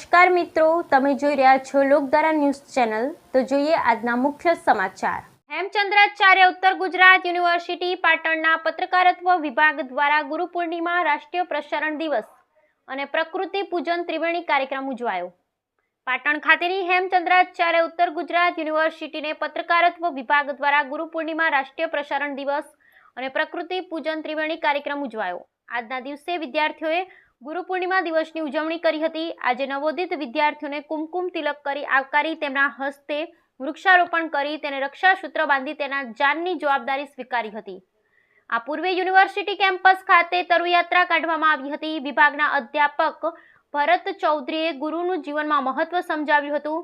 નમસ્કાર મિત્રો, તમે જોઈ રહ્યા છો લોકધારા ન્યૂઝ ચેનલ। તો જોઈએ આજના મુખ્ય સમાચાર। હેમચંદ્રાચાર્ય ઉત્તર ગુજરાત યુનિવર્સિટી પાટણના પત્રકારત્વ વિભાગ દ્વારા ગુરુ પૂર્ણિમા, રાષ્ટ્રીય પ્રસારણ દિવસ અને પ્રકૃતિ પૂજન ત્રિવેણી કાર્યક્રમ ઉજવાયો। પાટણ ખાતેની હેમચંદ્રાચાર્ય ઉત્તર ગુજરાત યુનિવર્સિટીને પત્રકારત્વ વિભાગ દ્વારા ગુરુ પૂર્ણિમા, રાષ્ટ્રીય પ્રસારણ દિવસ અને પ્રકૃતિ પૂજન ત્રિવેણી કાર્યક્રમ ઉજવાયો। આજના દિવસે વિદ્યાર્થીઓએ ગુરુ પૂર્ણિમા દિવસની ઉજવણી કરી હતી। આજે નવોદિત વિદ્યાર્થીઓને કુમકુમ તિલક કરી આવકારી તેમના હસ્તે વૃક્ષારોપણ કરી તેને રક્ષાસૂત્ર બાંધી તેના જાનની જવાબદારી સ્વીકારી હતી। આ પૂર્વે યુનિવર્સિટી કેમ્પસ ખાતે તરુયાત્રા કાઢવામાં આવી હતી। વિભાગના અધ્યાપક ભરત ચૌધરીએ ગુરુનું જીવનમાં મહત્વ સમજાવ્યું હતું।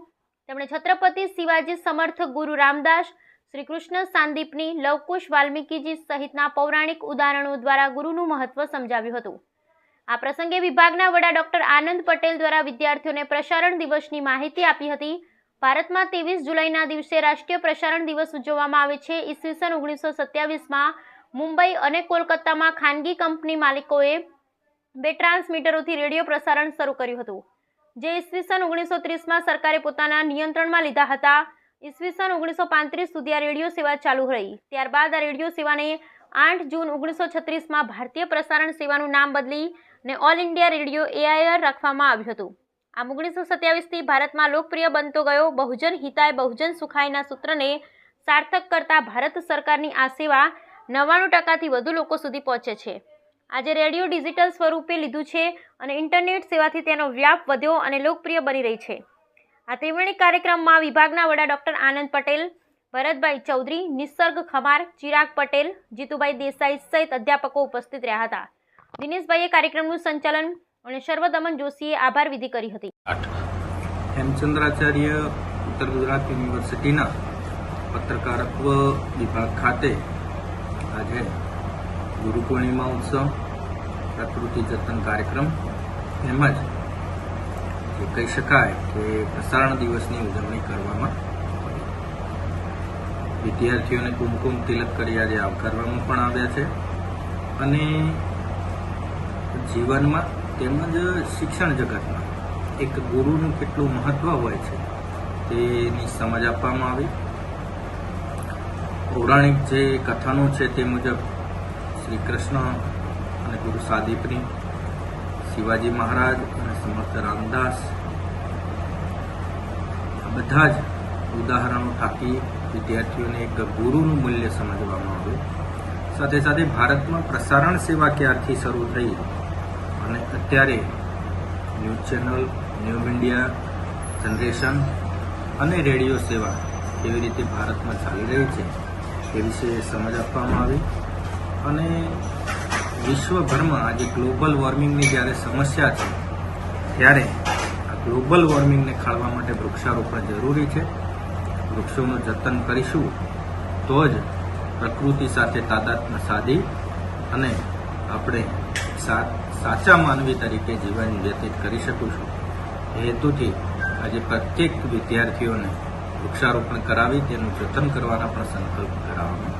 તેમણે છત્રપતિ શિવાજી સમર્થ, ગુરુ રામદાસ, શ્રી કૃષ્ણ સાંદીપની, લવકુશ વાલ્મીકીજી સહિતના પૌરાણિક ઉદાહરણો દ્વારા ગુરુનું મહત્વ સમજાવ્યું હતું। આ પ્રસંગે વિભાગના વડા ડોક્ટર આનંદ પટેલ દ્વારા વિદ્યાર્થીઓને પ્રસારણ દિવસની માહિતી આપી હતી। ભારતમાં 23 જુલાઈના દિવસે રાષ્ટ્રીય પ્રસારણ દિવસ ઉજવવામાં આવે છે। ઈસવીસન 1927માં મુંબઈ અને કોલકાતામાં ખાનગી કંપની માલિકોએ 2 ટ્રાન્સમીટરોથી રેડિયો પ્રસારણ શરૂ કર્યું હતું, જે ઈસવીસન 1930માં સરકારે પોતાના નિયંત્રણમાં લીધા હતા। ઈસવીસન 1935 સુધી આ રેડિયો સેવા ચાલુ રહી। ત્યારબાદ આ રેડિયો સેવાને 8 જૂન 1936માં ભારતીય પ્રસારણ સેવાનું નામ બદલી ને ઓલ ઇન્ડિયા રેડિયો AIR રાખવામાં આવ્યું હતું। આમ 1927થી ભારતમાં લોકપ્રિય બનતો ગયો। બહુજન હિતાય બહુજન સુખાયના સૂત્રને સાર્થક કરતા ભારત સરકારની આ સેવા 99%થી વધુ લોકો સુધી પહોંચે છે। આજે રેડિયો ડિજિટલ સ્વરૂપે લીધું છે અને ઇન્ટરનેટ સેવાથી તેનો વ્યાપ વધ્યો અને લોકપ્રિય બની રહી છે। આ ત્રિવેણી કાર્યક્રમમાં વિભાગના વડા ડોક્ટર આનંદ પટેલ, ભરતભાઈ ચૌધરી, નિસર્ગ ખમાર, ચિરાગ પટેલ, જીતુભાઈ દેસાઈ સહિત અધ્યાપકો ઉપસ્થિત રહ્યા હતા। દિનેશભાઈએ કાર્યક્રમનું સંચાલન અને સર્વદમન જોશીએ આભાર વિધિ કરી હતી। હેમચંદ્રાચાર્ય ઉત્તર ગુજરાત યુનિવર્સિટીના પત્રકારત્વ વિભાગ ખાતે આજે ગુરુ પૂર્ણિમા ઉત્સવ, પ્રકૃતિ જતન કાર્યક્રમ તેમજ કહી શકાય કે પ્રસારણ દિવસની ઉજવણી કરવામાં વિદ્યાર્થીઓને કુમકુમ તિલક કરી આજે આવકારવામાં પણ આવ્યા છે અને જીવનમાં તેમજ શિક્ષણ જગતમાં એક ગુરુનું કેટલું મહત્વ હોય છે તેની સમજ આપવામાં આવી। પૌરાણિક જે કથાનો છે તે મુજબ શ્રી કૃષ્ણ અને ગુરુ સાંદીપની, શિવાજી મહારાજ અને સમર્થ રામદાસ, આ બધા જ ઉદાહરણો થકી વિદ્યાર્થીઓને એક ગુરુનું મૂલ્ય સમજવામાં આવ્યું। સાથે સાથે ભારતમાં પ્રસારણ સેવા ક્યારથી શરૂ થઈ અને અત્યારે news channel, new media generation અને રેડિયો સેવા કેવી રીતે ભારતમાં ચાલી રહી છે તે વિશે સમજ આપવામાં આવી અને વિશ્વભરમાં આજે ગ્લોબલ વોર્મિંગની જ્યારે સમસ્યા છે ત્યારે આ ગ્લોબલ વોર્મિંગને ખાળવા માટે વૃક્ષારોપણ જરૂરી છે। વૃક્ષોનું જતન કરીશું તો જ પ્રકૃતિ સાથે તાદાત્મ્ય સાધી અને આપણે સાચા માનવી તરીકે જીવન વ્યતીત કરી શકીશું। એ હેતુથી આજે પ્રત્યેક વિદ્યાર્થીઓને વૃક્ષારોપણ કરાવી તેનું જતન કરવાના પણ સંકલ્પ કરાવવામાં